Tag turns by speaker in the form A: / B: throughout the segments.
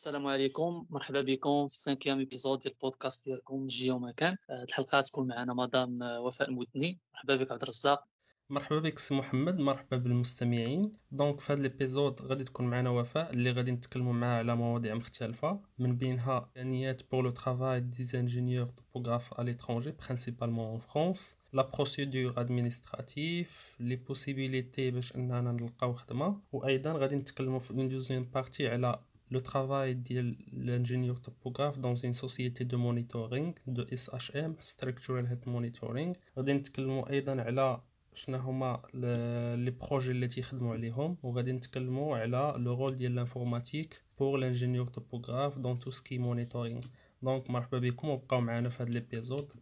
A: السلام عليكم، مرحبا بكم في 5 ايبيزود ديال البودكاست ديالكم جي وما كان. الحلقه تكون معنا مدام وفاء المدني. مرحبا بك عبد الرزاق.
B: مرحبا بك سي محمد، مرحبا بالمستمعين. دونك في هذا الابيزود غادي تكون معنا وفاء اللي غادي نتكلموا معها على مواضيع مختلفه، من بينها امكانيات pour le travail des ingénieurs topographes à l'étranger, principalement en France, la procédure administrative, les possibilités باش اننا نلقاو خدمه، وايضا غادي نتكلموا في une deuxième partie على le travail ديال l'ingénieur topographe dans une société de monitoring de SHM, structural health monitoring. غادي نتكلموا ايضا على شنو هما لي بروجي اللي تيخدموا عليهم، وغادي نتكلموا على لو رول ديال الانفورماتيك بور لانجينيور توبوغراف دون تو سكي مونيتورينغ. دونك مرحبا بكم وبقاو معنا في هذا الابيزود.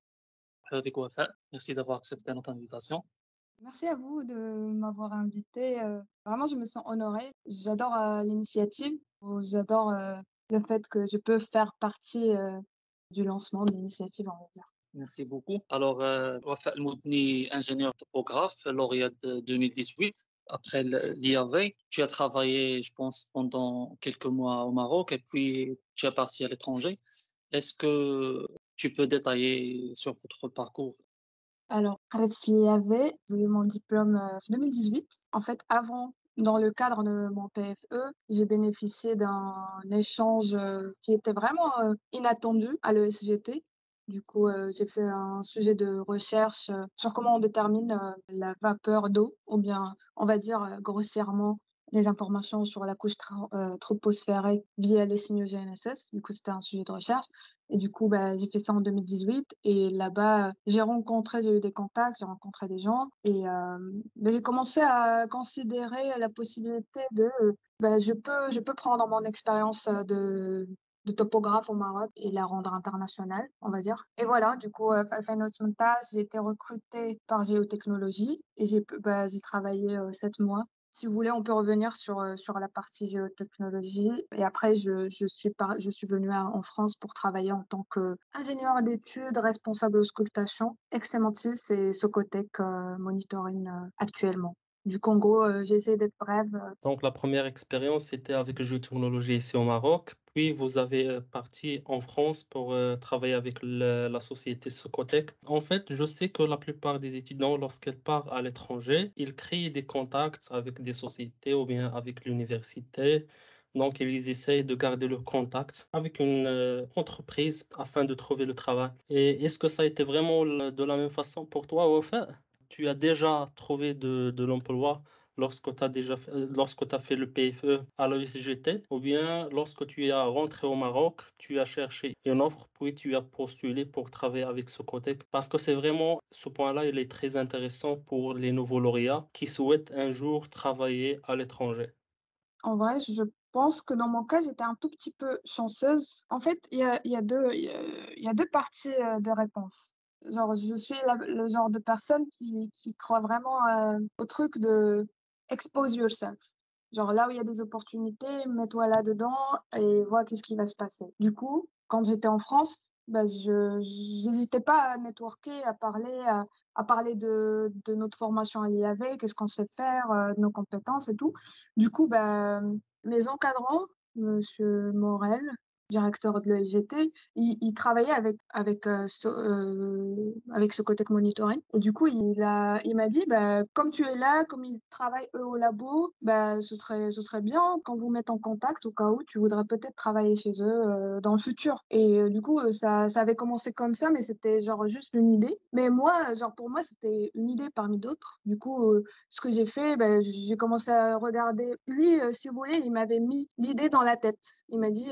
A: مرحبا بك وفاء. Merci d'avoir accepté notre invitation.
C: Merci à vous de m'avoir invité. Vraiment, je me sens honorée. J'adore l'initiative. J'adore le fait que je peux faire partie du lancement de l'initiative, on va dire.
A: Merci beaucoup. Alors, Wafa Al-Moudni, ingénieur topographe, lauréat de 2018. Après l'IAV, tu as travaillé, je pense, pendant quelques mois au Maroc et puis tu es parti à l'étranger. Est-ce que tu peux détailler sur votre parcours?
C: Alors, قريت في l'IAV, j'ai eu mon diplôme en 2018. En fait, avant, dans le cadre de mon PFE, j'ai bénéficié d'un échange qui était vraiment inattendu à l'ESGT. Du coup, j'ai fait un sujet de recherche sur comment on détermine la vapeur d'eau, ou bien, on va dire grossièrement, les informations sur la couche troposphérique via les signaux GNSS. Du coup, c'était un sujet de recherche. Et du coup, j'ai fait ça en 2018. Et là-bas, j'ai eu des contacts, j'ai rencontré des gens. Et j'ai commencé à considérer la possibilité de... je peux prendre mon expérience de topographe au Maroc et la rendre internationale, on va dire. Et voilà, du coup, j'ai été recrutée par Géotechnologie et j'ai travaillé 7 mois. Si vous voulez, on peut revenir sur la partie géotechnologie. Et après, je suis venue en France pour travailler en tant qu'ingénieur d'études responsable auscultation, Excementis et Socotec Monitoring actuellement. Du Congo, j'ai essayé d'être brève.
B: Donc la première expérience c'était avec Géotechnologie ici au Maroc, puis vous avez parti en France pour travailler avec la société Socotec. En fait, je sais que la plupart des étudiants, lorsqu'ils partent à l'étranger, ils créent des contacts avec des sociétés ou bien avec l'université. Donc ils essayent de garder le contact avec une entreprise afin de trouver le travail. Et est-ce que ça a été vraiment de la même façon pour toi, Wafa? Tu as déjà trouvé de l'emploi lorsque tu as fait le PFE à l'ESGT, ou bien lorsque tu es rentré au Maroc, tu as cherché une offre, puis tu as postulé pour travailler avec Socotec, parce que c'est vraiment, ce point-là, il est très intéressant pour les nouveaux lauréats qui souhaitent un jour travailler à l'étranger.
C: En vrai, je pense que dans mon cas, j'étais un tout petit peu chanceuse. En fait, il y a deux parties de réponse. Genre, je suis le genre de personne qui croit vraiment au truc de expose yourself. Genre, là où il y a des opportunités, mets-toi là-dedans et vois qu'est-ce qui va se passer. Du coup, quand j'étais en France, j'hésitais pas à networker, à parler de notre formation à l'IAV, qu'est-ce qu'on sait faire, de nos compétences et tout. Du coup, mes encadrants, Monsieur Morel, directeur de l'ESGT, il travaillait avec Socotec Monitoring. Et du coup, il m'a dit, comme tu es là, comme ils travaillent eux au labo, ce serait bien qu'on vous mette en contact au cas où tu voudrais peut-être travailler chez eux dans le futur. Et du coup, ça avait commencé comme ça, mais c'était genre juste une idée. Mais moi, genre pour moi, c'était une idée parmi d'autres. Du coup, ce que j'ai fait, j'ai commencé à regarder. Lui, si vous voulez, il m'avait mis l'idée dans la tête. Il m'a dit,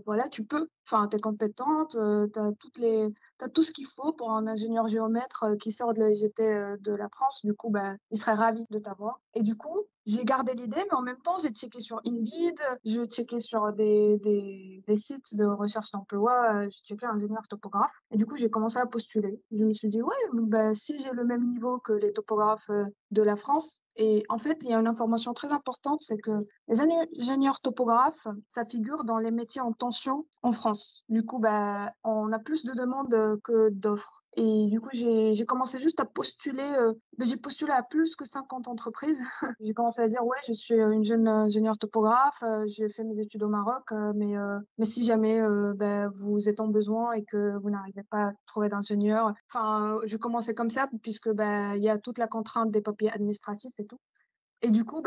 C: voilà, tu peux. Enfin, t'es compétente, t'as tout ce qu'il faut pour un ingénieur géomètre qui sort de l'ESGT de la France. Du coup, il serait ravi de t'avoir. Et du coup, j'ai gardé l'idée, mais en même temps, j'ai checké sur Indeed, je checkais sur des sites de recherche d'emploi, j'ai checké ingénieur topographe. Et du coup, j'ai commencé à postuler. Je me suis dit, ouais, si j'ai le même niveau que les topographes de la France. Et en fait, il y a une information très importante, c'est que les ingénieurs topographes, ça figure dans les métiers en tension en France. Du coup, on a plus de demandes que d'offres. Et du coup, j'ai commencé juste à postuler. J'ai postulé à plus que 50 entreprises. J'ai commencé à dire, ouais, je suis une jeune ingénieure topographe. J'ai fait mes études au Maroc, mais si jamais vous êtes en besoin et que vous n'arrivez pas à trouver d'ingénieur, enfin, je commençais comme ça puisque il y a toute la contrainte des papiers administratifs et tout. Et du coup,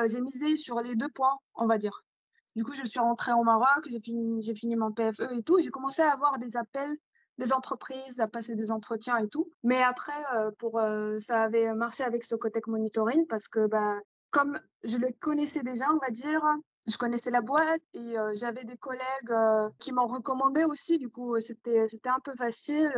C: j'ai misé sur les 2 points, on va dire. Du coup, je suis rentrée au Maroc, j'ai fini mon PFE et tout, et j'ai commencé à avoir des appels des entreprises, à passer des entretiens et tout. Mais après, ça avait marché avec Socotec Monitoring parce que, comme je le connaissais déjà, on va dire, je connaissais la boîte et j'avais des collègues qui m'ont recommandé aussi. Du coup, c'était un peu facile.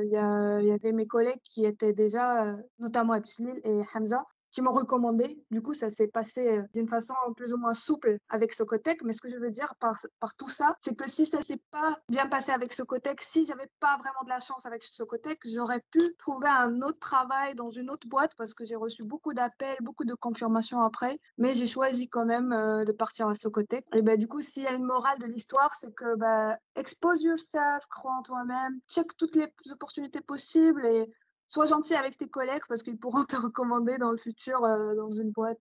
C: Il y avait mes collègues qui étaient déjà, notamment Abslil et Hamza, qui m'ont recommandé. Du coup, ça s'est passé d'une façon plus ou moins souple avec Socotec. Mais ce que je veux dire par tout ça, c'est que si ça s'est pas bien passé avec Socotec, si j'avais pas vraiment de la chance avec Socotec, j'aurais pu trouver un autre travail dans une autre boîte parce que j'ai reçu beaucoup d'appels, beaucoup de confirmations après. Mais j'ai choisi quand même de partir à Socotec. Et du coup, s'il y a une morale de l'histoire, c'est que expose yourself, crois en toi-même, check toutes les opportunités possibles et sois gentil avec tes collègues parce qu'ils pourront te recommander dans le futur dans une boîte.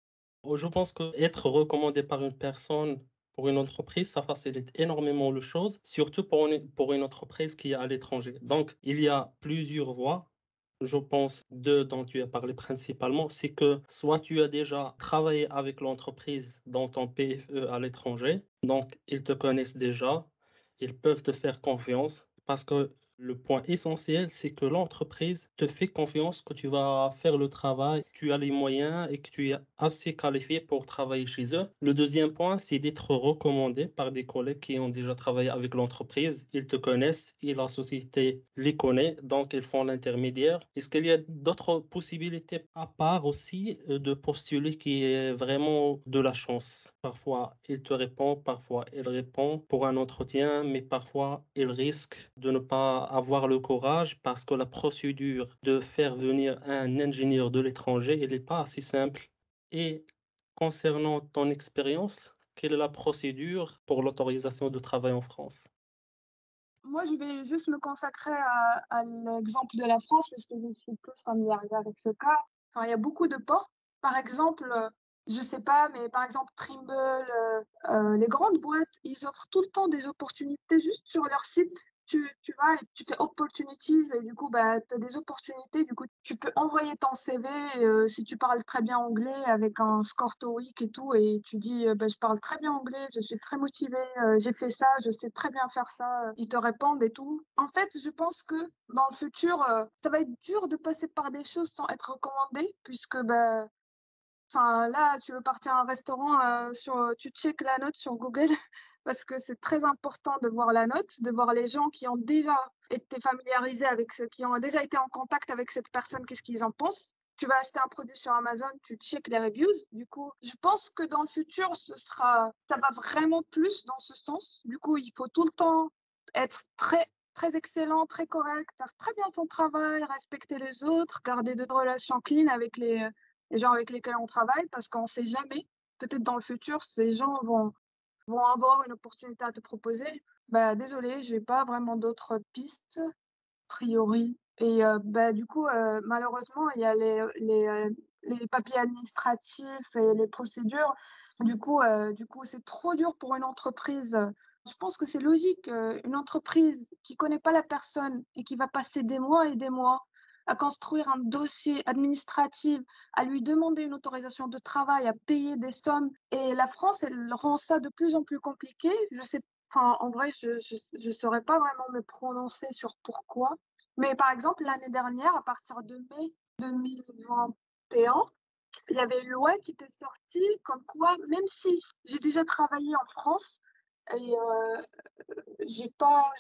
B: Je pense que être recommandé par une personne pour une entreprise, ça facilite énormément les choses, surtout pour une entreprise qui est à l'étranger. Donc, il y a plusieurs voies. Je pense deux dont tu as parlé principalement, c'est que soit tu as déjà travaillé avec l'entreprise dans ton PFE à l'étranger, donc ils te connaissent déjà, ils peuvent te faire confiance parce que le point essentiel, c'est que l'entreprise te fait confiance que tu vas faire le travail, tu as les moyens et que tu es assez qualifié pour travailler chez eux. Le deuxième point, c'est d'être recommandé par des collègues qui ont déjà travaillé avec l'entreprise. Ils te connaissent et la société les connaît, donc ils font l'intermédiaire. Est-ce qu'il y a d'autres possibilités à part aussi de postuler qui est vraiment de la chance? Parfois, il te répond, parfois, il répond pour un entretien, mais parfois, il risque de ne pas avoir le courage parce que la procédure de faire venir un ingénieur de l'étranger, elle n'est pas assez simple. Et concernant ton expérience, quelle est la procédure pour l'autorisation de travail en France?
C: Moi, je vais juste me consacrer à l'exemple de la France parce que je suis plus familiarisée avec ce cas. Enfin, il y a beaucoup de portes. Par exemple, je sais pas, mais par exemple, Trimble, les grandes boîtes, ils offrent tout le temps des opportunités juste sur leur site. Tu vas et tu fais opportunities et du coup, tu as des opportunités. Du coup, tu peux envoyer ton CV si tu parles très bien anglais avec un score TOEIC et tout et tu dis, je parle très bien anglais, je suis très motivée, j'ai fait ça, je sais très bien faire ça. Ils te répondent et tout. En fait, je pense que dans le futur, ça va être dur de passer par des choses sans être recommandé puisque, enfin, là, tu veux partir à un restaurant, tu checkes la note sur Google parce que c'est très important de voir la note, de voir les gens qui ont déjà été familiarisés avec ce, qui ont déjà été en contact avec cette personne, qu'est-ce qu'ils en pensent. Tu vas acheter un produit sur Amazon, tu checkes les reviews. Du coup, je pense que dans le futur, ça va vraiment plus dans ce sens. Du coup, il faut tout le temps être très, très excellent, très correct, faire très bien son travail, respecter les autres, garder de relations clean avec les gens avec lesquels on travaille parce qu'on ne sait jamais. Peut-être dans le futur, ces gens vont avoir une opportunité à te proposer. Désolé, je n'ai pas vraiment d'autres pistes, a priori. Et du coup, malheureusement, il y a les papiers administratifs et les procédures. Du coup, c'est trop dur pour une entreprise. Je pense que c'est logique. Une entreprise qui connaît pas la personne et qui va passer des mois et des mois à construire un dossier administratif, à lui demander une autorisation de travail, à payer des sommes. Et la France, elle rend ça de plus en plus compliqué. Je sais, enfin, en vrai, je saurais pas vraiment me prononcer sur pourquoi. Mais par exemple, l'année dernière, à partir de mai 2021, il y avait une loi qui était sortie comme quoi, même si j'ai déjà travaillé en France et j'ai pas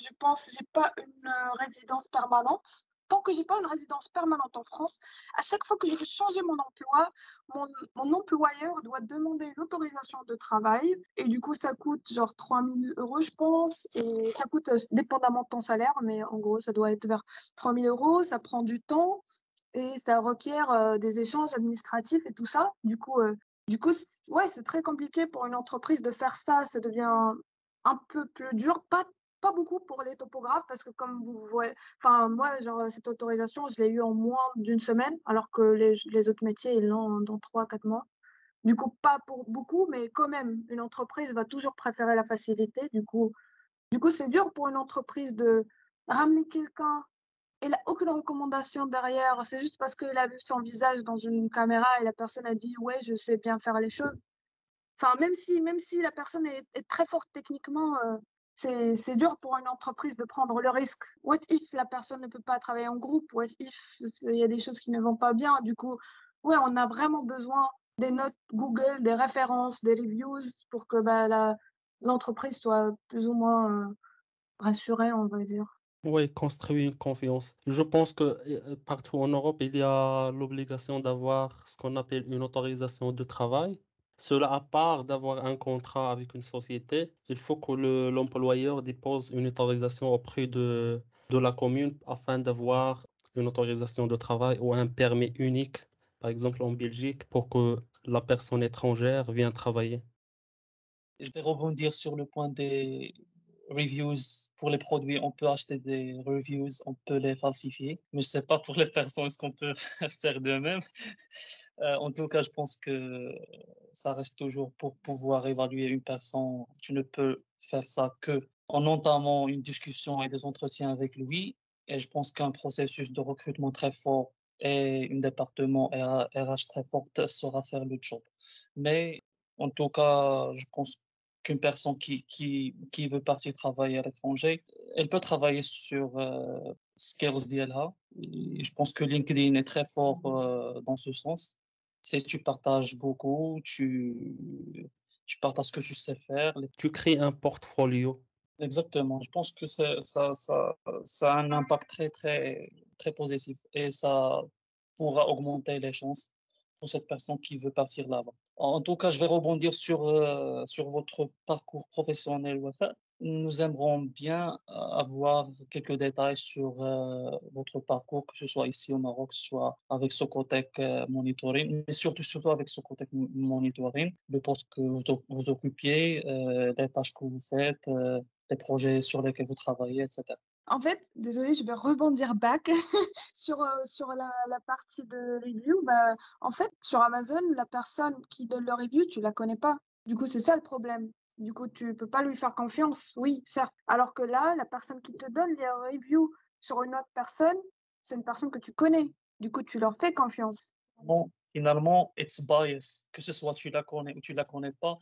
C: une résidence permanente. Tant que j'ai pas une résidence permanente en France, à chaque fois que je veux changer mon emploi, mon employeur doit demander une autorisation de travail. Et du coup, ça coûte genre 3 000 euros, je pense. Et ça coûte dépendamment de ton salaire, mais en gros, ça doit être vers 3 000 euros. Ça prend du temps et ça requiert des échanges administratifs et tout ça. Ouais, c'est très compliqué pour une entreprise de faire ça. Ça devient un peu plus dur, pas beaucoup pour les topographes parce que comme vous voyez, enfin moi, genre cette autorisation, je l'ai eu en moins d'une semaine, alors que les autres métiers, ils l'ont dans 3 à 4 mois. Du coup, pas pour beaucoup, mais quand même, une entreprise va toujours préférer la facilité. Du coup, c'est dur pour une entreprise de ramener quelqu'un. Il n'a aucune recommandation derrière. C'est juste parce qu'il a vu son visage dans une caméra et la personne a dit, ouais, je sais bien faire les choses. Enfin, même si la personne est très forte techniquement, c'est dur pour une entreprise de prendre le risque. What if la personne ne peut pas travailler en groupe? What if il y a des choses qui ne vont pas bien? Du coup, ouais, on a vraiment besoin des notes Google, des références, des reviews pour que l'entreprise soit plus ou moins rassurée, on va dire.
B: Oui, construire une confiance. Je pense que partout en Europe, il y a l'obligation d'avoir ce qu'on appelle une autorisation de travail. Cela, à part d'avoir un contrat avec une société, il faut que l'employeur dépose une autorisation auprès de la commune afin d'avoir une autorisation de travail ou un permis unique, par exemple en Belgique, pour que la personne étrangère vienne travailler.
A: Je vais rebondir sur le point des reviews. Pour les produits, on peut acheter des reviews, on peut les falsifier, mais je sais pas pour les personnes ce qu'on peut faire de même. En tout cas, je pense que ça reste toujours pour pouvoir évaluer une personne. Tu ne peux faire ça que en entamant une discussion et des entretiens avec lui. Et je pense qu'un processus de recrutement très fort et un département RH très fort saura faire le job. Mais en tout cas, je pense qu'une personne qui veut partir travailler à l'étranger, elle peut travailler sur skills ديالها. Et je pense que LinkedIn est très fort dans ce sens. C'est tu partages beaucoup, tu partages ce que tu sais faire.
B: Tu crées un portfolio.
A: Exactement. Je pense que ça a un impact très, très, très positif et ça pourra augmenter les chances pour cette personne qui veut partir là-bas. En tout cas, je vais rebondir sur votre parcours professionnel, Wafa. Nous aimerons bien avoir quelques détails sur votre parcours, que ce soit ici au Maroc, que ce soit avec Socotec Monitoring, mais surtout avec Socotec Monitoring, le poste que vous occupiez, les tâches que vous faites, les projets sur lesquels vous travaillez, etc.
C: En fait, désolée, je vais rebondir back sur la partie de review. Bah, en fait, sur Amazon, la personne qui donne le review, tu la connais pas. Du coup, c'est ça le problème. Du coup, tu peux pas lui faire confiance. Oui, certes. Alors que là, la personne qui te donne les reviews sur une autre personne, c'est une personne que tu connais. Du coup, tu leur fais confiance.
A: Bon, finalement, it's bias, que ce soit tu la connais ou tu la connais pas.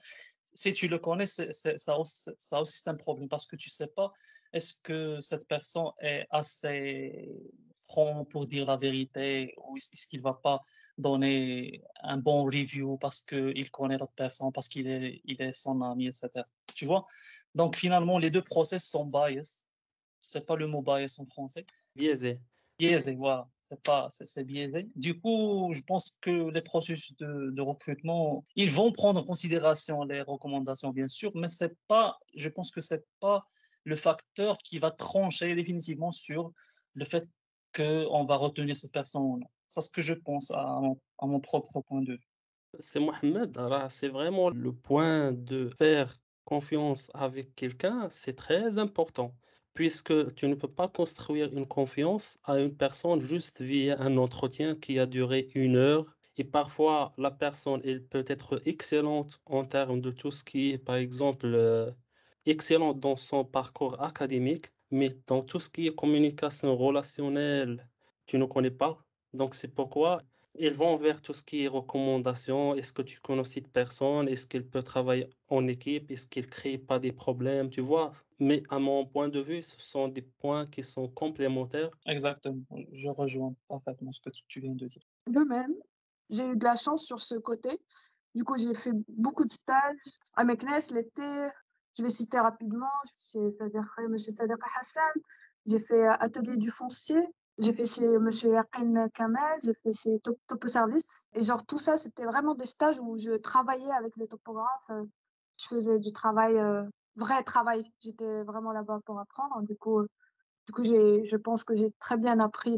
A: Si tu le connais, ça aussi c'est un problème parce que tu sais pas est-ce que cette personne est assez franc pour dire la vérité ou est-ce qu'il va pas donner un bon review parce qu'il connaît l'autre personne, parce qu'il est son ami, etc. Tu vois? Donc finalement, les deux process sont bias. C'est pas le mot bias en français.
B: Biaisé.
A: Biaisé, voilà. C'est biaisé. Du coup, je pense que les processus de recrutement, ils vont prendre en considération les recommandations, bien sûr, mais je pense que c'est pas le facteur qui va trancher définitivement sur le fait qu'on va retenir cette personne ou non. C'est ce que je pense à mon propre point de vue.
B: C'est Mohamed, alors c'est vraiment le point de faire confiance avec quelqu'un, c'est très important, puisque tu ne peux pas construire une confiance à une personne juste via un entretien qui a duré 1 heure. Et parfois, la personne, elle peut être excellente en termes de tout ce qui est, par exemple, excellente dans son parcours académique, mais dans tout ce qui est communication relationnelle, tu ne connais pas. Donc, c'est pourquoi ils vont vers tout ce qui est recommandations. Est-ce que tu connais cette personne? Est-ce qu'elle peut travailler en équipe? Est-ce qu'elle ne crée pas des problèmes? Tu vois? Mais à mon point de vue, ce sont des points qui sont complémentaires.
A: Exactement. Je rejoins parfaitement ce que tu viens de dire.
C: De même, j'ai eu de la chance sur ce côté. Du coup, j'ai fait beaucoup de stages à Meknès l'été. Je vais citer rapidement. Chez Monsieur Sadiq Hassan. J'ai fait atelier du foncier. J'ai fait chez Monsieur Yaqin Kamal. J'ai fait chez Topo Service. Et genre, tout ça, c'était vraiment des stages où je travaillais avec les topographes. Je faisais du travail, vrai travail. J'étais vraiment là-bas pour apprendre. Du coup, je pense que j'ai très bien appris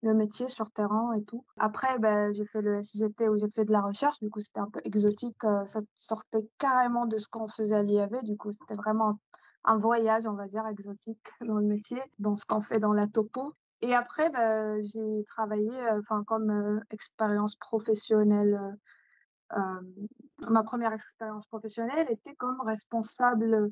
C: le métier sur terrain et tout. Après, j'ai fait le SGT où j'ai fait de la recherche. Du coup, c'était un peu exotique. Ça sortait carrément de ce qu'on faisait à l'IAV. Du coup, c'était vraiment un voyage, on va dire, exotique dans le métier, dans ce qu'on fait dans la topo. Et après, j'ai travaillé, comme expérience professionnelle. Ma première expérience professionnelle était comme responsable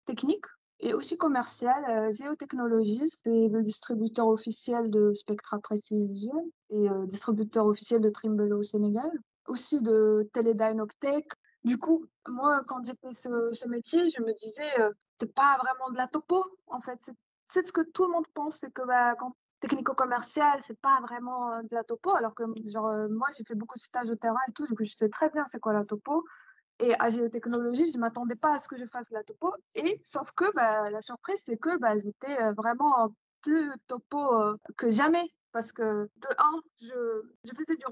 C: technique et aussi commercial. Géotechnologies, c'est le distributeur officiel de Spectra Precision et distributeur officiel de Trimble au Sénégal, aussi de Teledyne Octech. Du coup, moi, quand j'ai fait ce métier, je me disais, c'est pas vraiment de la topo, en fait. C'est ce que tout le monde pense, c'est que quand technico-commercial, c'est pas vraiment de la topo, alors que moi, j'ai fait beaucoup de stages au terrain et tout, du coup, je sais très bien c'est quoi la topo. Et à Géotechnologie, je m'attendais pas à ce que je fasse la topo. Et sauf que la surprise, c'est que j'étais vraiment plus topo que jamais. Parce que de un, je faisais du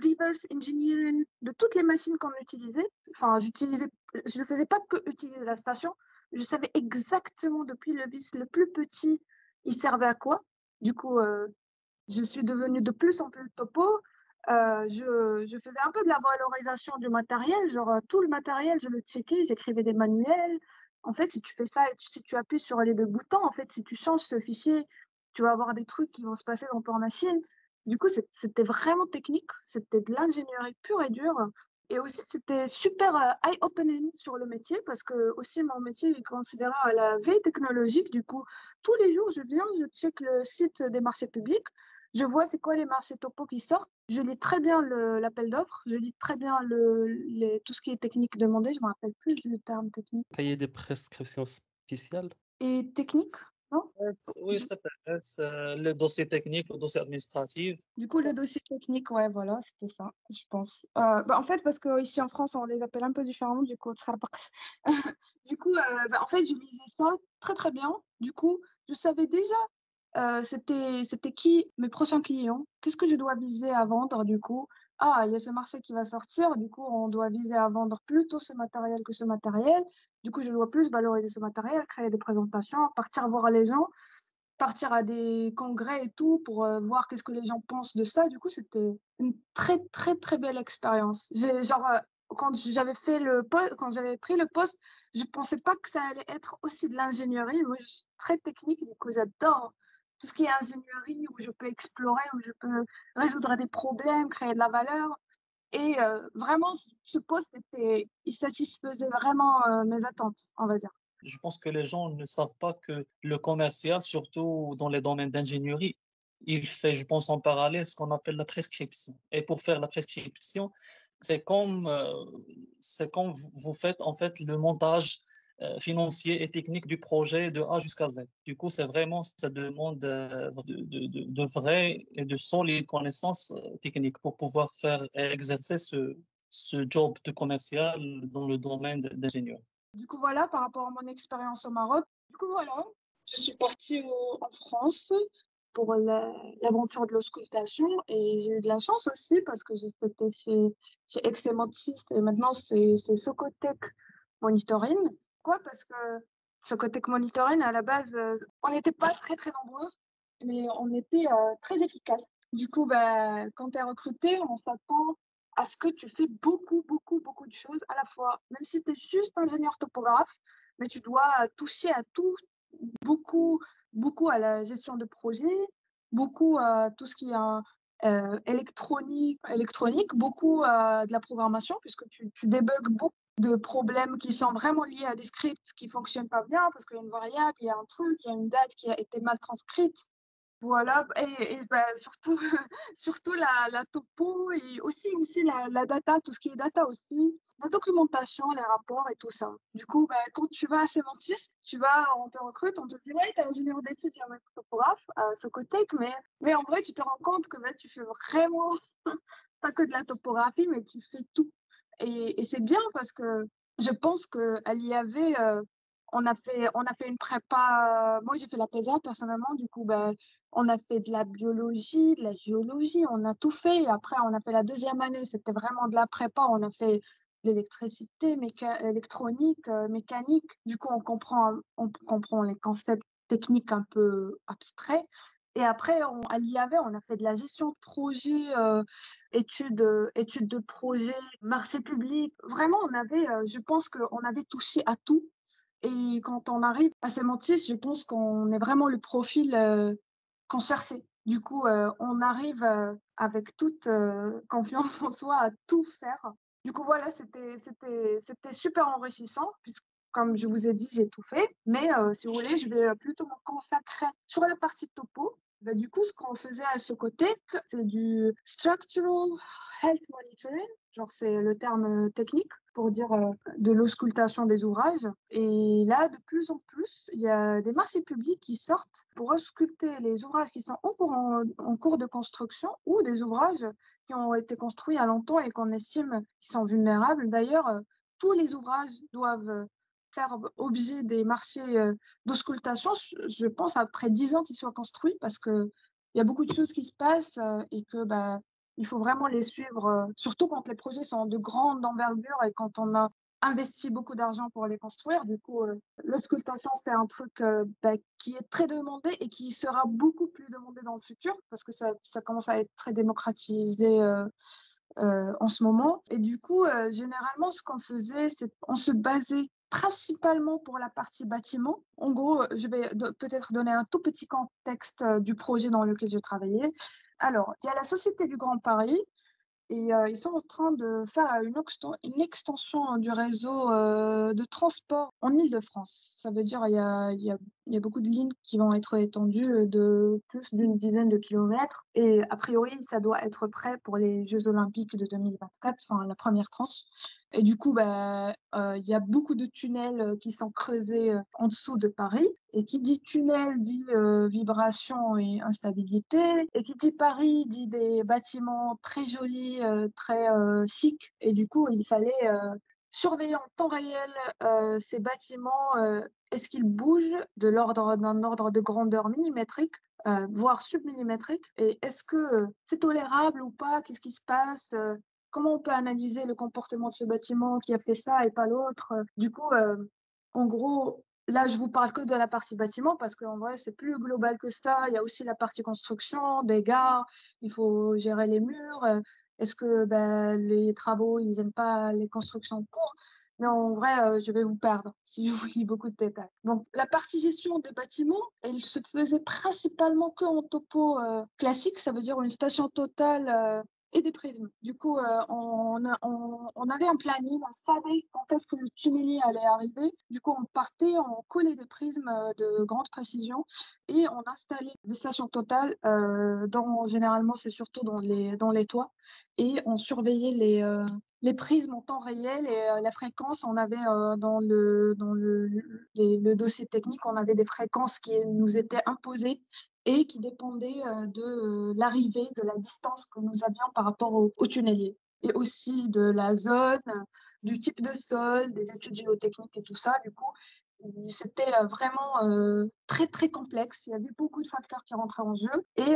C: reverse engineering de toutes les machines qu'on utilisait. Enfin, je ne faisais pas que utiliser la station. Je savais exactement depuis le vis le plus petit, il servait à quoi. Du coup, je suis devenue de plus en plus topo. Je faisais un peu de la valorisation du matériel, tout le matériel, je le checkais, j'écrivais des manuels. En fait, si tu fais ça, si tu appuies sur les deux boutons, en fait, si tu changes ce fichier, tu vas avoir des trucs qui vont se passer dans ton machine. Du coup, c'était vraiment technique, c'était de l'ingénierie pure et dure. Et aussi, c'était super eye-opening sur le métier parce que aussi mon métier est considéré à la veille technologique. Du coup, tous les jours, je check le site des marchés publics. Je vois c'est quoi les marchés topo qui sortent. Je lis très bien l'appel d'offres. Je lis très bien tout ce qui est technique demandé. Je me rappelle plus du terme technique.
B: Cahier des prescriptions spéciales.
C: Et technique, non?
A: Oui, ça peut être le dossier technique, le dossier administratif.
C: Du coup, le dossier technique, ouais, voilà, c'était ça, je pense. En fait, parce qu'ici en France, on les appelle un peu différemment, du coup, du coup, en fait, je lisais ça très, très bien. Du coup, je savais déjà c'était qui mes prochains clients, qu'est-ce que je dois viser à vendre, du coup. Ah, il y a ce marché qui va sortir, du coup, on doit viser à vendre plutôt ce matériel que ce matériel. Du coup, je dois plus valoriser ce matériel, créer des présentations, partir voir les gens, partir à des congrès et tout pour voir qu'est-ce que les gens pensent de ça. Du coup, c'était une très, très, très belle expérience. Quand j'avais fait quand j'avais pris le poste, je pensais pas que ça allait être aussi de l'ingénierie. Moi, je suis très technique, du coup, j'adore tout ce qui est ingénierie, où je peux explorer, où je peux résoudre des problèmes, créer de la valeur. Et vraiment, ce poste il satisfaisait vraiment mes attentes, on va dire.
A: Je pense que les gens ne savent pas que le commercial, surtout dans les domaines d'ingénierie, il fait, je pense, en parallèle ce qu'on appelle la prescription. Et pour faire la prescription, c'est comme vous faites en fait le montage financier et technique du projet de A jusqu'à Z. Du coup, c'est vraiment, ça demande de vraies et de solides connaissances techniques pour pouvoir faire et exercer ce job de commercial dans le domaine d'ingénieur.
C: Du coup, voilà, par rapport à mon expérience au Maroc. Du coup, voilà, je suis partie en France pour l'aventure de l'auscultation et j'ai eu de la chance aussi parce que j'étais chez Exemotis et maintenant c'est Socotec Monitoring. Pourquoi? Parce que Socotec Monitoring, à la base, on n'était pas très très nombreux, mais on était très efficaces. Du coup, quand tu es recruté, on s'attend à ce que tu fais beaucoup, beaucoup, beaucoup de choses à la fois. Même si tu es juste ingénieur topographe, mais tu dois toucher à tout, beaucoup, beaucoup à la gestion de projet, beaucoup à tout ce qui est électronique, beaucoup à de la programmation, puisque tu débugs beaucoup de problèmes qui sont vraiment liés à des scripts qui fonctionnent pas bien, parce qu'il y a une variable, il y a un truc, il y a une date qui a été mal transcrite. Voilà, surtout, surtout la topo et aussi la data, tout ce qui est data aussi, la documentation, les rapports et tout ça. Du coup, quand tu vas à Sementis, on te recrute, on te dit, ouais, t'es ingénieur d'études, il y a un topographe à Socotec, mais en vrai, tu te rends compte que tu fais vraiment pas que de la topographie, mais tu fais tout. Et c'est bien parce que je pense qu'à l'IAV, on a fait une prépa. Moi, j'ai fait la PESA personnellement. Du coup, on a fait de la biologie, de la géologie, on a tout fait. Et après, on a fait la deuxième année. C'était vraiment de la prépa. On a fait de l'électricité, électronique, mécanique. Du coup, on comprend les concepts techniques un peu abstraits. Et après, à l'IAV, on a fait de la gestion de projet, études de projet, marché public. Vraiment, je pense qu'on avait touché à tout. Et quand on arrive à Semantis, je pense qu'on est vraiment le profil qu'on cherchait. Du coup, on arrive avec toute confiance en soi à tout faire. Du coup, voilà, c'était super enrichissant, puisque, comme je vous ai dit, j'ai tout fait. Mais si vous voulez, je vais plutôt me consacrer sur la partie topo. Bah, du coup, ce qu'on faisait à ce côté, c'est du structural health monitoring. Genre, c'est le terme technique pour dire de l'auscultation des ouvrages. Et là, de plus en plus, il y a des marchés publics qui sortent pour ausculter les ouvrages qui sont en cours de construction ou des ouvrages qui ont été construits à longtemps et qu'on estime qui sont vulnérables. D'ailleurs, tous les ouvrages doivent faire objet des marchés d'auscultation, je pense, après 10 ans qu'ils soient construits, parce que il y a beaucoup de choses qui se passent et que il faut vraiment les suivre, surtout quand les projets sont de grande envergure et quand on a investi beaucoup d'argent pour les construire. Du coup, l'auscultation, c'est un truc qui est très demandé et qui sera beaucoup plus demandé dans le futur, parce que ça commence à être très démocratisé en ce moment. Et du coup, généralement, ce qu'on faisait, c'est on se basait principalement pour la partie bâtiment. En gros, je vais peut-être donner un tout petit contexte du projet dans lequel je travaillais. Alors, il y a la Société du Grand Paris et ils sont en train de faire une extension du réseau de transport en Île-de-France. Ça veut dire il y a beaucoup de lignes qui vont être étendues de plus d'une dizaine de kilomètres. Et a priori, ça doit être prêt pour les Jeux Olympiques de 2024, enfin la première tranche. Et du coup, il y a beaucoup de tunnels qui sont creusés en dessous de Paris. Et qui dit tunnel dit vibration et instabilité. Et qui dit Paris dit des bâtiments très jolis, très chics. Et du coup, il fallait surveiller en temps réel ces bâtiments. Est-ce qu'ils bougent d'un ordre de grandeur millimétrique, voire submillimétrique? Et est-ce que c'est tolérable ou pas? Qu'est-ce qui se passe? Comment on peut analyser le comportement de ce bâtiment qui a fait ça et pas l'autre? Du coup, en gros, là, je vous parle que de la partie bâtiment parce qu'en vrai, c'est plus global que ça. Il y a aussi la partie construction, des gares. Il faut gérer les murs. Est-ce que les travaux, ils n'aiment pas les constructions en cours? Mais en vrai, je vais vous perdre si je vous lis beaucoup de détails. Donc, la partie gestion des bâtiments, elle se faisait principalement que en topo classique. Ça veut dire une station totale et des prismes. Du coup, on avait un planning, on savait quand est-ce que le tunnelier allait arriver. Du coup, on partait, on collait des prismes de grande précision et on installait des stations totales. Généralement, c'est surtout dans les toits. Et on surveillait les prismes en temps réel et la fréquence. On avait le dossier technique, on avait des fréquences qui nous étaient imposées et qui dépendait de l'arrivée, de la distance que nous avions par rapport au tunnelier. Et aussi de la zone, du type de sol, des études géotechniques et tout ça. Du coup, c'était vraiment très, très complexe. Il y avait beaucoup de facteurs qui rentraient en jeu. Et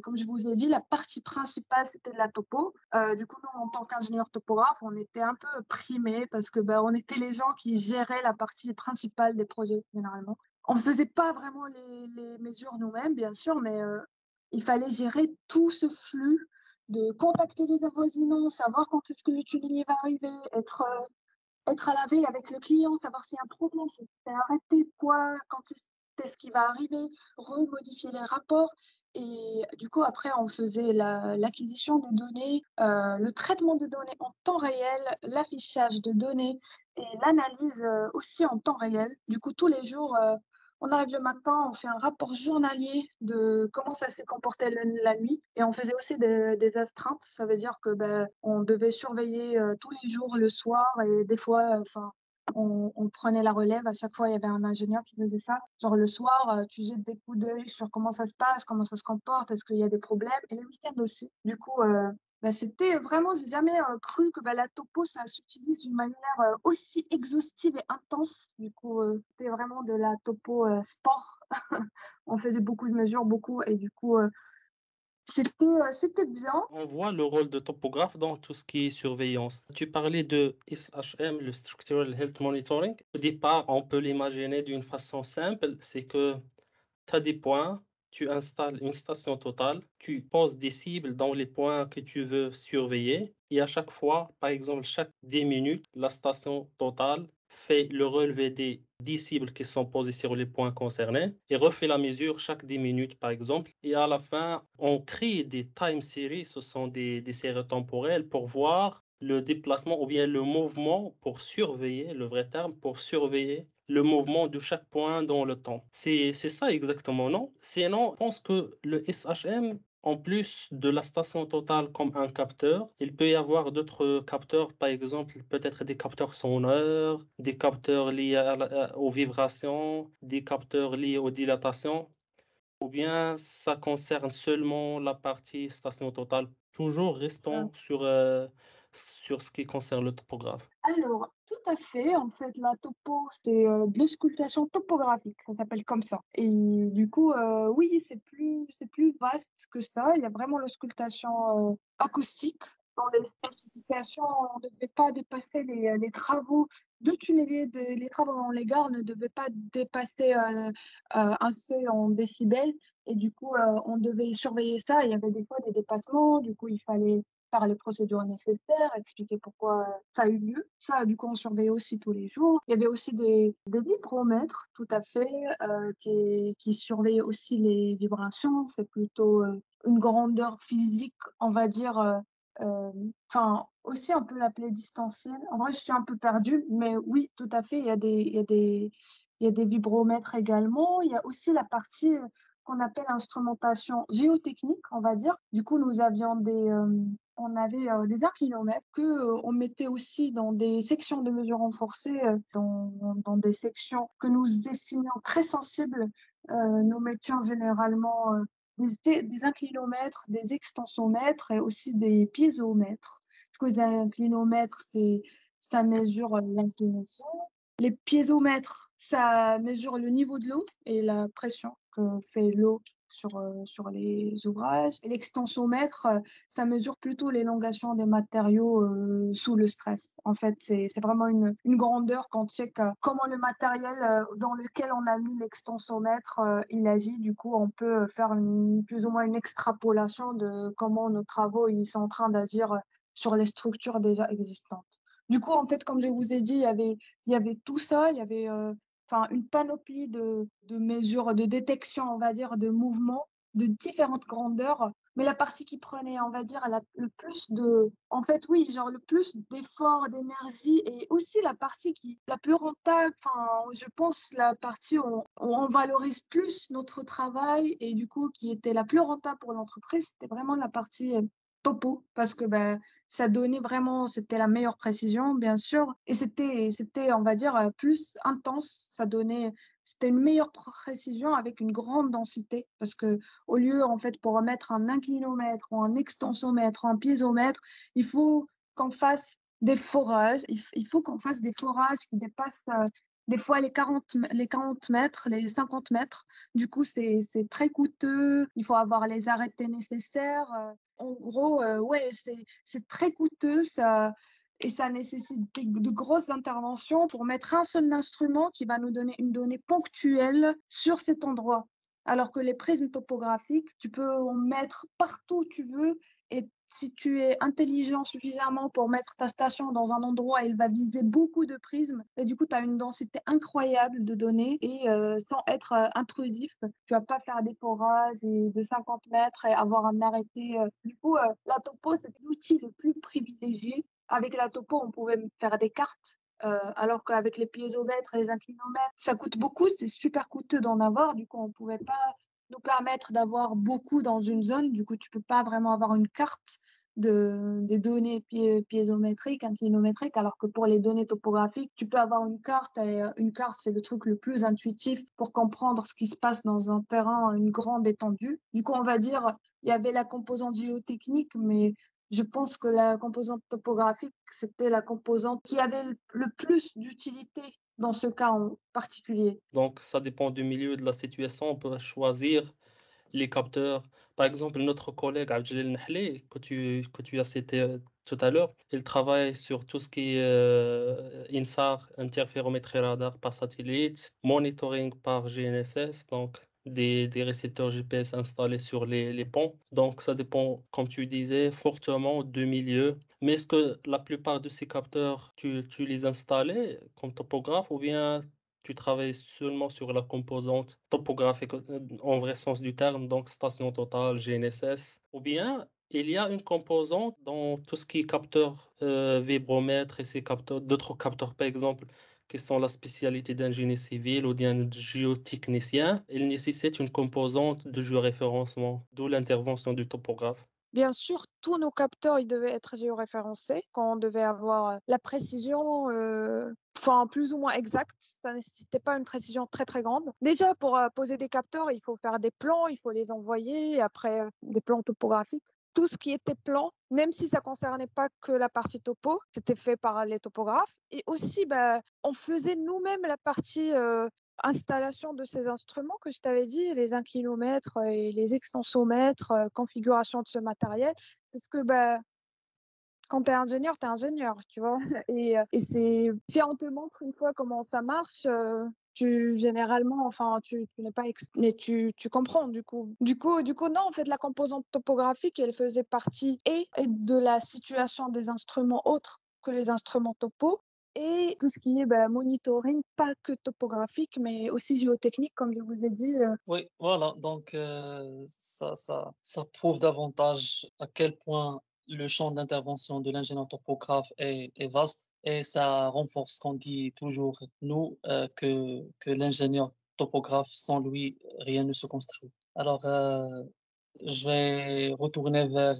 C: comme je vous ai dit, la partie principale, c'était de la topo. Du coup, nous, en tant qu'ingénieur topographe, on était un peu primés parce que on était les gens qui géraient la partie principale des projets, généralement. On ne faisait pas vraiment les mesures nous-mêmes, bien sûr, mais il fallait gérer tout ce flux de contacter les avoisinants, savoir quand est-ce que le tunnelier va arriver, être à la veille avec le client, savoir s'il y a un problème, si c'est arrêté, quoi, quand est-ce qui va arriver, remodifier les rapports. Et du coup, après, on faisait l'acquisition des données, le traitement de données en temps réel, l'affichage de données et l'analyse aussi en temps réel. Du coup, tous les jours, on arrive le matin, on fait un rapport journalier de comment ça s'est comporté la nuit et on faisait aussi des astreintes. Ça veut dire que on devait surveiller tous les jours le soir et des fois, on prenait la relève. À chaque fois, il y avait un ingénieur qui faisait ça. Genre le soir, tu jettes des coups d'œil sur comment ça se passe, comment ça se comporte, est-ce qu'il y a des problèmes et les week-ends aussi. Du coup, c'était vraiment, j'ai jamais cru que la topo, ça s'utilise d'une manière aussi exhaustive et intense. Du coup, c'était vraiment de la topo sport. On faisait beaucoup de mesures, beaucoup, et du coup, c'était bien.
B: On voit le rôle de topographe dans tout ce qui est surveillance. Tu parlais de SHM, le Structural Health Monitoring. Au départ, on peut l'imaginer d'une façon simple, c'est que tu as des points tu installes une station totale, tu poses des cibles dans les points que tu veux surveiller et à chaque fois, par exemple, chaque 10 minutes, la station totale fait le relevé des 10 cibles qui sont posées sur les points concernés et refait la mesure chaque 10 minutes, par exemple. Et à la fin, on crée des time series, ce sont des séries temporelles pour voir le déplacement ou bien le mouvement pour surveiller, le vrai terme, pour surveiller le mouvement de chaque point dans le temps. C'est ça exactement, non? Sinon, je pense que le SHM, en plus de la station totale comme un capteur, il peut y avoir d'autres capteurs, par exemple, peut-être des capteurs sonores, des capteurs liés aux vibrations, des capteurs liés aux dilatations, ou bien ça concerne seulement la partie station totale, toujours restant sur ce qui concerne le topographe.
C: Alors, tout à fait. En fait, la topo, c'est de l'auscultation topographique. Ça s'appelle comme ça. Et du coup, oui, c'est plus vaste que ça. Il y a vraiment l'auscultation acoustique. Dans les spécifications, on ne devait pas dépasser les travaux de tunnelier, les travaux dans les gares ne devaient pas dépasser un seuil en décibels. Et du coup, on devait surveiller ça. Il y avait des fois des dépassements. Du coup, il fallait faire les procédures nécessaires, expliquer pourquoi ça a eu lieu. Ça, du coup, on surveillait aussi tous les jours. Il y avait aussi des vibromètres, tout à fait, qui surveillaient aussi les vibrations. C'est plutôt une grandeur physique, on va dire. Enfin, aussi, on peut l'appeler distancielle. En vrai, je suis un peu perdue, mais oui, tout à fait. Il y a des vibromètres également. Il y a aussi la partie qu'on appelle instrumentation géotechnique, on va dire. Du coup, nous avions on avait des inclinomètres que on mettait aussi dans des sections de mesure renforcées, dans des sections que nous estimions très sensibles. Nous mettions généralement des inclinomètres, des extensomètres et aussi des piézomètres. Du coup, les inclinomètres, ça mesure l'inclination. Les piézomètres, ça mesure le niveau de l'eau et la pression que fait l'eau sur les ouvrages. Et l'extensomètre, ça mesure plutôt l'élongation des matériaux sous le stress. En fait, c'est vraiment une grandeur quand on sait comment le matériel dans lequel on a mis l'extensomètre, il agit. Du coup, on peut faire plus ou moins une extrapolation de comment nos travaux ils sont en train d'agir sur les structures déjà existantes. Du coup, en fait, comme je vous ai dit, il y avait tout ça, il y avait enfin une panoplie de mesures de détection, on va dire, de mouvements de différentes grandeurs. Mais la partie qui prenait, on va dire, le plus en fait, oui, genre le plus d'efforts, d'énergie et aussi la partie la plus rentable, enfin, je pense la partie où on valorise plus notre travail et du coup, qui était la plus rentable pour l'entreprise, c'était vraiment la partie topo parce que ben ça donnait vraiment, c'était la meilleure précision, bien sûr, et c'était, on va dire, plus intense. C'était une meilleure précision avec une grande densité, parce que au lieu, en fait, pour mettre un inclinomètre ou un extensomètre, un piézomètre, il faut qu'on fasse des forages, il faut qu'on fasse des forages qui dépassent des fois les 40 mètres, les 50 mètres. Du coup, c'est très coûteux. Il faut avoir les arrêtés nécessaires. En gros, ouais, c'est très coûteux, et ça nécessite de grosses interventions pour mettre un seul instrument qui va nous donner une donnée ponctuelle sur cet endroit. Alors que les prismes topographiques, tu peux en mettre partout où tu veux, et si tu es intelligent suffisamment pour mettre ta station dans un endroit, elle va viser beaucoup de prismes, et du coup, tu as une densité incroyable de données, et sans être intrusif, tu vas pas faire des forages de 50 mètres et avoir un arrêté. Du coup, la topo, c'est l'outil le plus privilégié. Avec la topo, on pouvait faire des cartes, alors qu'avec les piézomètres et les inclinomètres, ça coûte beaucoup, c'est super coûteux d'en avoir. Du coup, on pouvait pas nous permettre d'avoir beaucoup dans une zone. Du coup, tu peux pas vraiment avoir une carte des données piézométriques, inclinométriques, alors que pour les données topographiques, tu peux avoir une carte, et une carte, c'est le truc le plus intuitif pour comprendre ce qui se passe dans un terrain, une grande étendue. Du coup, on va dire, il y avait la composante géotechnique, mais je pense que la composante topographique, c'était la composante qui avait le plus d'utilité dans ce cas en particulier.
B: Donc, ça dépend du milieu, de la situation. On peut choisir les capteurs. Par exemple, notre collègue Abdel Nahlé, que tu as cité tout à l'heure, il travaille sur tout ce qui est INSAR, interférométrie radar par satellite, monitoring par GNSS. Donc, des récepteurs GPS installés sur les ponts. Donc, ça dépend, comme tu disais, fortement du milieu. Mais est-ce que la plupart de ces capteurs, tu les installais comme topographe ou bien tu travailles seulement sur la composante topographique en vrai sens du terme, donc station totale, GNSS, ou bien il y a une composante dans tout ce qui est capteur vibromètre et ces capteurs, d'autres capteurs par exemple, qui sont la spécialité d'un génie civil ou d'un géotechnicien, il nécessite une composante de géoréférencement, d'où l'intervention du topographe.
C: Bien sûr, tous nos capteurs, ils devaient être géoréférencés quand on devait avoir la précision, enfin plus ou moins exacte. Ça nécessitait pas une précision très très grande. Déjà, pour poser des capteurs, il faut faire des plans, il faut les envoyer, et après des plans topographiques. Tout ce qui était plan, même si ça concernait pas que la partie topo, c'était fait par les topographes. Et aussi, bah, on faisait nous-mêmes la partie installation de ces instruments que je t'avais dit, les inclinomètres et les extensomètres, configuration de ce matériel. Parce que bah, quand tu es ingénieur, tu vois. Et c'est, si on te montre une fois comment ça marche, généralement, enfin, tu n'es pas, mais tu comprends du coup. Du coup, non, en fait, la composante topographique, elle faisait partie et de la situation des instruments autres que les instruments topo. Et tout ce qui est bah, monitoring, pas que topographique, mais aussi géotechnique, comme je vous ai dit.
A: Oui, voilà. Donc, ça prouve davantage à quel point le champ d'intervention de l'ingénieur topographe est vaste et ça renforce ce qu'on dit toujours, nous, que l'ingénieur topographe, sans lui, rien ne se construit. Alors, je vais retourner vers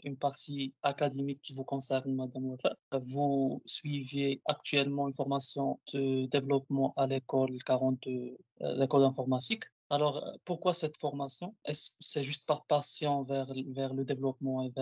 A: une partie académique qui vous concerne, Madame Wafa. Vous suivez actuellement une formation de développement à l'école 42, l'école d'informatique. Alors, pourquoi cette formation? Est-ce que c'est juste par passion vers le développement et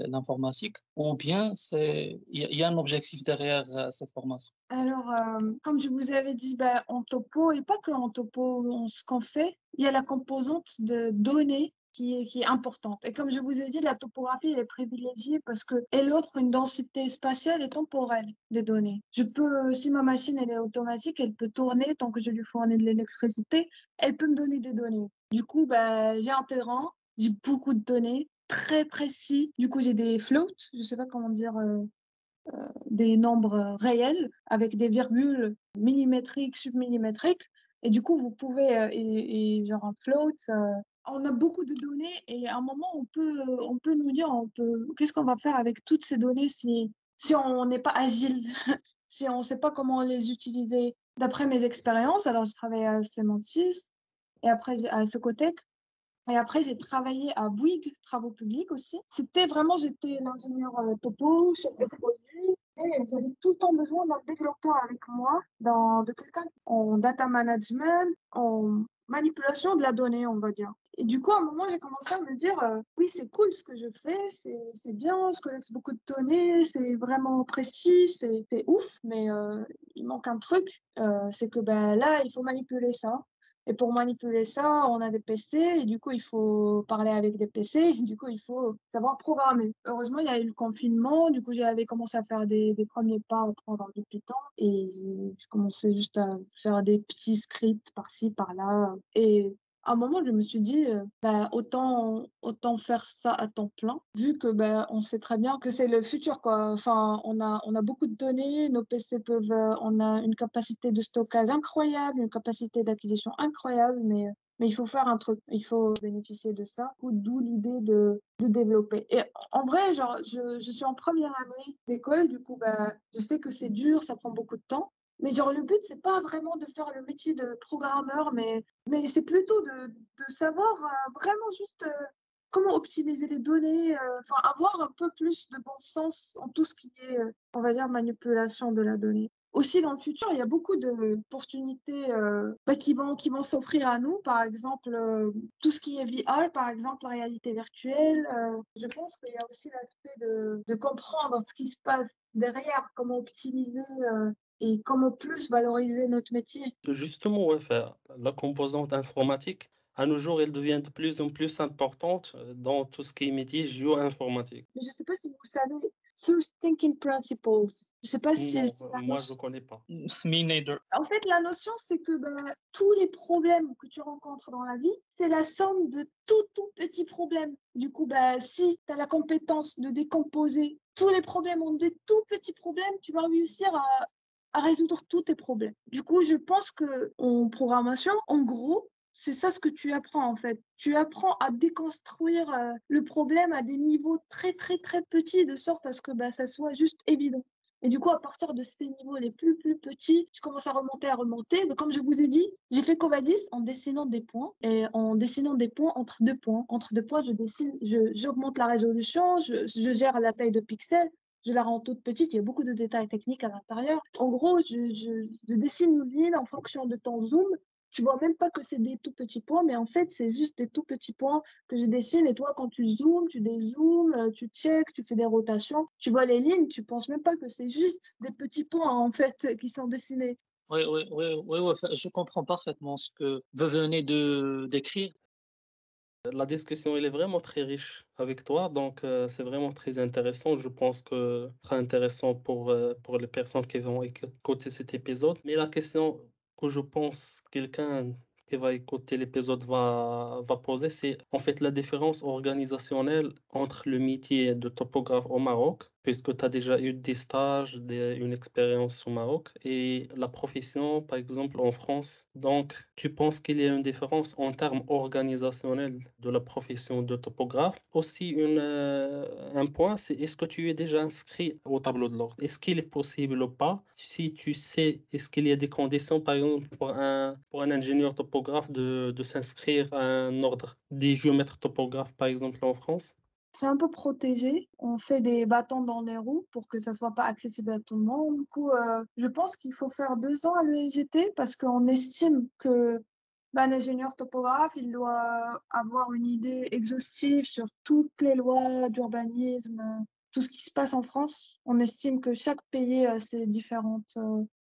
A: l'informatique? Ou bien il y a un objectif derrière cette formation?
C: Alors, comme je vous avais dit, bah, en topo, et pas que en topo, ce qu'on fait, il y a la composante de données qui est importante. Et comme je vous ai dit, la topographie, elle est privilégiée parce qu'elle offre une densité spatiale et temporelle des données. Si ma machine, elle est automatique, elle peut tourner tant que je lui fournis de l'électricité, elle peut me donner des données. Du coup, bah, j'ai un terrain, j'ai beaucoup de données, très précis. Du coup, j'ai des floats, je sais pas comment dire, des nombres réels avec des virgules millimétriques, submillimétriques. Et du coup, vous pouvez, genre un float, on a beaucoup de données et à un moment, on peut nous dire, qu'est-ce qu'on va faire avec toutes ces données si on n'est pas agile, si on ne sait pas comment les utiliser. D'après mes expériences, alors je travaillais à Semantis et après à Socotec. Et après, j'ai travaillé à Bouygues, travaux publics aussi. J'étais l'ingénieur topo, chef de projet, et j'avais tout le temps besoin d'un développeur avec moi, de quelqu'un en data management, en manipulation de la donnée, on va dire. Et du coup, à un moment, j'ai commencé à me dire, oui, c'est cool ce que je fais, c'est bien, je collecte beaucoup de données, c'est vraiment précis, c'est ouf, mais il manque un truc, c'est que ben, là, il faut manipuler ça. Et pour manipuler ça, on a des PC et du coup, il faut parler avec des PC et du coup, il faut savoir programmer. Heureusement, il y a eu le confinement. Du coup, j'avais commencé à faire des premiers pas en apprendre du Python et j'ai commencé juste à faire des petits scripts par-ci, par-là. Et à un moment, je me suis dit, bah, autant faire ça à temps plein, vu que bah, on sait très bien que c'est le futur, quoi. Enfin, on a beaucoup de données, nos PC on a une capacité de stockage incroyable, une capacité d'acquisition incroyable, mais il faut faire un truc, il faut bénéficier de ça, d'où l'idée de développer. Et en vrai, genre, je suis en première année d'école, du coup, bah, je sais que c'est dur, ça prend beaucoup de temps. Mais genre, le but, c'est pas vraiment de faire le métier de programmeur, mais c'est plutôt de savoir vraiment juste comment optimiser les données, enfin avoir un peu plus de bon sens en tout ce qui est, on va dire, manipulation de la donnée. Aussi, dans le futur, il y a beaucoup d'opportunités bah, qui vont s'offrir à nous. Par exemple, tout ce qui est VR, par exemple, la réalité virtuelle. Je pense qu'il y a aussi l'aspect de comprendre ce qui se passe derrière, comment optimiser et comment plus valoriser notre métier.
B: Justement, ouais, la composante informatique, à nos jours, elle devient de plus en plus importante dans tout ce qui est métier géo-informatique.
C: Mais je sais pas si vous savez, First Thinking Principles. Je sais pas si
B: Non,
C: c'est la
B: moi, je ne
C: notion.
B: connais pas.
A: Me neither.
C: En fait, la notion, c'est que tous les problèmes que tu rencontres dans la vie, c'est la somme de tout petits problèmes. Du coup, si tu as la compétence de décomposer tous les problèmes en des tout petits problèmes, tu vas réussir à résoudre tous tes problèmes. Du coup, je pense que en programmation, en gros, c'est ça ce que tu apprends en fait. Tu apprends à déconstruire le problème à des niveaux très très très petits de sorte à ce que ça soit juste évident. Et du coup, à partir de ces niveaux les plus petits, tu commences à remonter. Mais comme je vous ai dit, j'ai fait Covadis en dessinant des points. Et en dessinant des points entre deux points. Entre deux points, j'augmente la résolution, je gère la taille de pixels, je la rends toute petite. Il y a beaucoup de détails techniques à l'intérieur. En gros, je dessine une ligne en fonction de ton zoom. Tu vois même pas que c'est des tout petits points, mais en fait, c'est juste des tout petits points que je dessine. Et toi, quand tu zoomes, tu dézoomes, tu checks, tu fais des rotations, tu vois les lignes, tu penses même pas que c'est juste des petits points, en fait, qui sont dessinés.
A: Oui, enfin, je comprends parfaitement ce que vous venez de décrire.
B: La discussion, elle est vraiment très riche avec toi, donc c'est vraiment très intéressant. Je pense que ce sera intéressant pour les personnes qui vont écouter cet épisode. Mais la question que je pense quelqu'un qui va écouter l'épisode va poser, c'est en fait la différence organisationnelle entre le métier de topographe au Maroc, puisque tu as déjà eu des stages, une expérience au Maroc, et la profession, par exemple, en France. Donc, tu penses qu'il y a une différence en termes organisationnels de la profession de topographe? Aussi, un point, c'est est-ce que tu es déjà inscrit au tableau de l'ordre? Est-ce qu'il est possible ou pas? Si tu sais, est-ce qu'il y a des conditions, par exemple, pour un ingénieur topographe de s'inscrire à un ordre des géomètres topographes, par exemple, en France?
C: C'est un peu protégé. On fait des bâtons dans les roues pour que ça soit pas accessible à tout le monde. Du coup, je pense qu'il faut faire 2 ans à l'ESGT parce qu'on estime que un ingénieur topographe, il doit avoir une idée exhaustive sur toutes les lois d'urbanisme, tout ce qui se passe en France. On estime que chaque pays a ses différentes.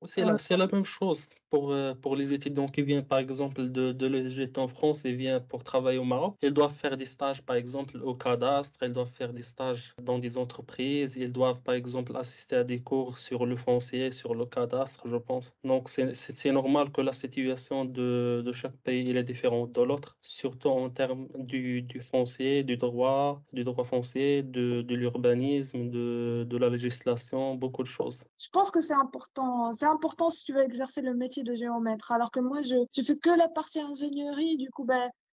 B: C'est la même chose pour les étudiants qui viennent par exemple de l'ESGT en France et viennent pour travailler au Maroc. Ils doivent faire des stages par exemple au cadastre, ils doivent faire des stages dans des entreprises, ils doivent par exemple assister à des cours sur le foncier, sur le cadastre, je pense. Donc c'est normal que la situation de chaque pays elle est différente de l'autre, surtout en termes du foncier, du droit foncier, de l'urbanisme, de la législation, beaucoup de choses.
C: Je pense que c'est important. C'est important si tu veux exercer le métier de géomètre. Alors que moi, je fais que la partie ingénierie. Du coup,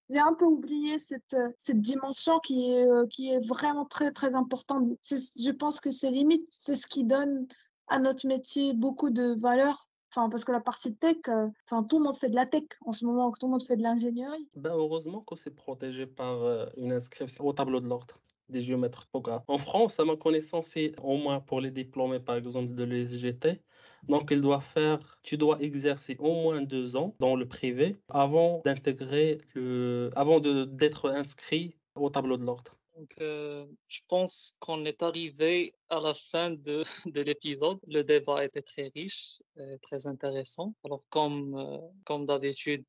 C: j'ai un peu oublié cette dimension qui est vraiment très, très importante. Je pense que c'est limite, c'est ce qui donne à notre métier beaucoup de valeur. Enfin, parce que la partie tech, tout le monde fait de la tech en ce moment, tout le monde fait de l'ingénierie.
B: Ben, heureusement que c'est protégé par une inscription au tableau de l'ordre des géomètres topographes. En France, à ma connaissance, c'est au moins pour les diplômés, par exemple, de l'ESGT. Donc, tu dois exercer au moins 2 ans dans le privé avant d'être inscrit au tableau de l'ordre.
A: Donc, je pense qu'on est arrivé à la fin de l'épisode. Le débat était très riche, très intéressant. Alors, comme d'habitude,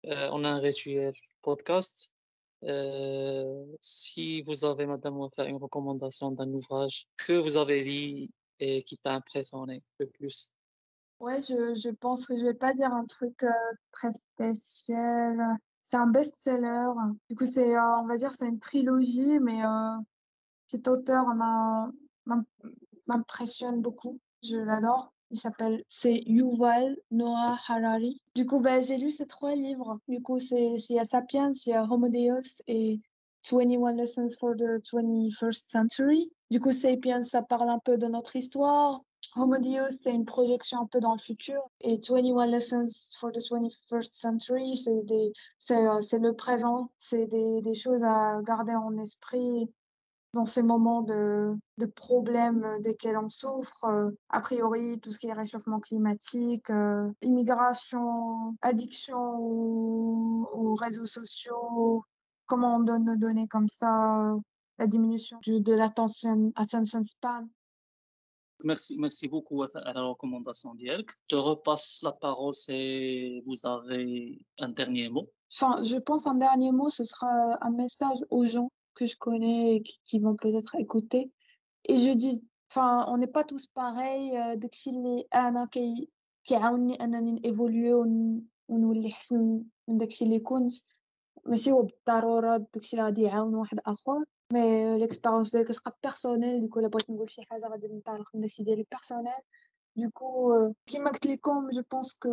A: on a un rituel podcast. Si vous avez, madame, à faire une recommandation d'un ouvrage que vous avez lu et qui t'a impressionné le plus.
C: Ouais, je pense que je vais pas dire un truc très spécial. C'est un best-seller. Du coup, on va dire, c'est une trilogie, mais cet auteur m'im- m'impressionne beaucoup. Je l'adore. C'est Yuval Noah Harari. Du coup, j'ai lu ces 3 livres. Du coup, il y a Sapiens, il y a Homo Deus et 21 Lessons for the 21st Century. Du coup, Sapiens, ça parle un peu de notre histoire. Homo Deus, c'est une projection un peu dans le futur. Et 21 Lessons for the 21st Century, c'est le présent. C'est des choses à garder en esprit dans ces moments de problèmes desquels on souffre. A priori, tout ce qui est réchauffement climatique, immigration, addiction aux réseaux sociaux, comment on donne nos données comme ça, la diminution de attention span.
A: Merci beaucoup à la recommandation d'Yelk. Je te repasse la parole si vous avez un dernier mot.
C: Enfin, je pense un dernier mot, ce sera un message aux gens que je connais et qui vont peut-être écouter. Et je dis, enfin, on n'est pas tous pareils. داكشي اللي انا كيعاوني انني نيفولوي ونولي احسن من داكشي اللي كنت، ماشي هو بالضروره داكشي اللي غادي يعاون واحد اخر. مي ليكسبيريونس ديالي كتبقى بيرسونيل. دوكو الا بغيت نقول شي حاجه غادي ننطلق من داكشي ديالي بيرسونيل. دوكو كيما قلت لكم جو بونس كو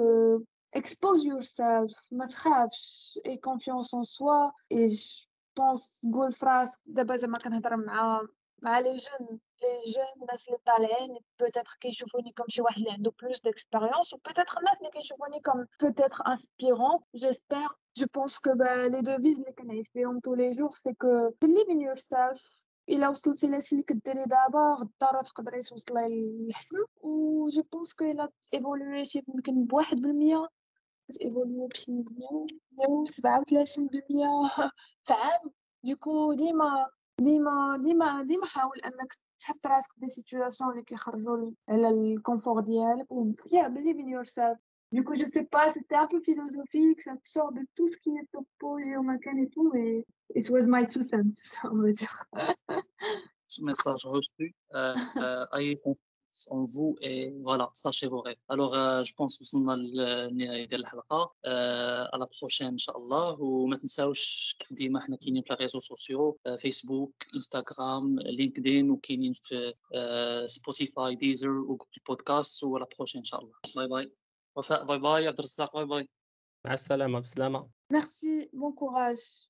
C: expose yourself، ما تخافش، اي confiance en soi. et je pense قول فراسك دابا زعما كنهضر مع لي جون الناس اللي طالعين peut-être كيشوفوني كوم شي واحد اللي عنده plus d'expérience ou peut-être الناس اللي كيشوفوني comme peut-être inspirant. j'espère. je pense que les devises اللي كنعيش بهم tous les jours c'est que believe in yourself. الا وصلتي لهادشي اللي كديري دابا غدا تقدري توصلي للحسن. و جو بونس كو الا ايفولويتي يمكن ب1% كتيفولوي بشي 137% في عام. دوكو ديما حاول انك تحط راسك في دي سيتوياسيون اللي كيخرجوا على الكونفور ديالك و believe in yourself. Du coup, je sais pas, c'était un peu philosophique, ça sort de tout ce qui est topo, géomacan et tout, mais it was my 2 cents, on va dire.
A: Message reçu. Ayez confiance en vous et voilà, sachez vos rêves. Alors, je pense وصلنا للنهاية ديال الحلقة. À la prochaine إن شاء الله. وما تنساوش كيف ديما حنا كاينين في الريزو سوسيو، فيسبوك، انستغرام، لينكدين، وكاينين في سبوتيفاي، ديزر وجوجل بودكاست. وعلى بروشين إن شاء الله. باي باي وفاء، باي باي عبد الرزاق، باي باي.
B: مع السلامة، بسلامة.
C: Merci, bon courage.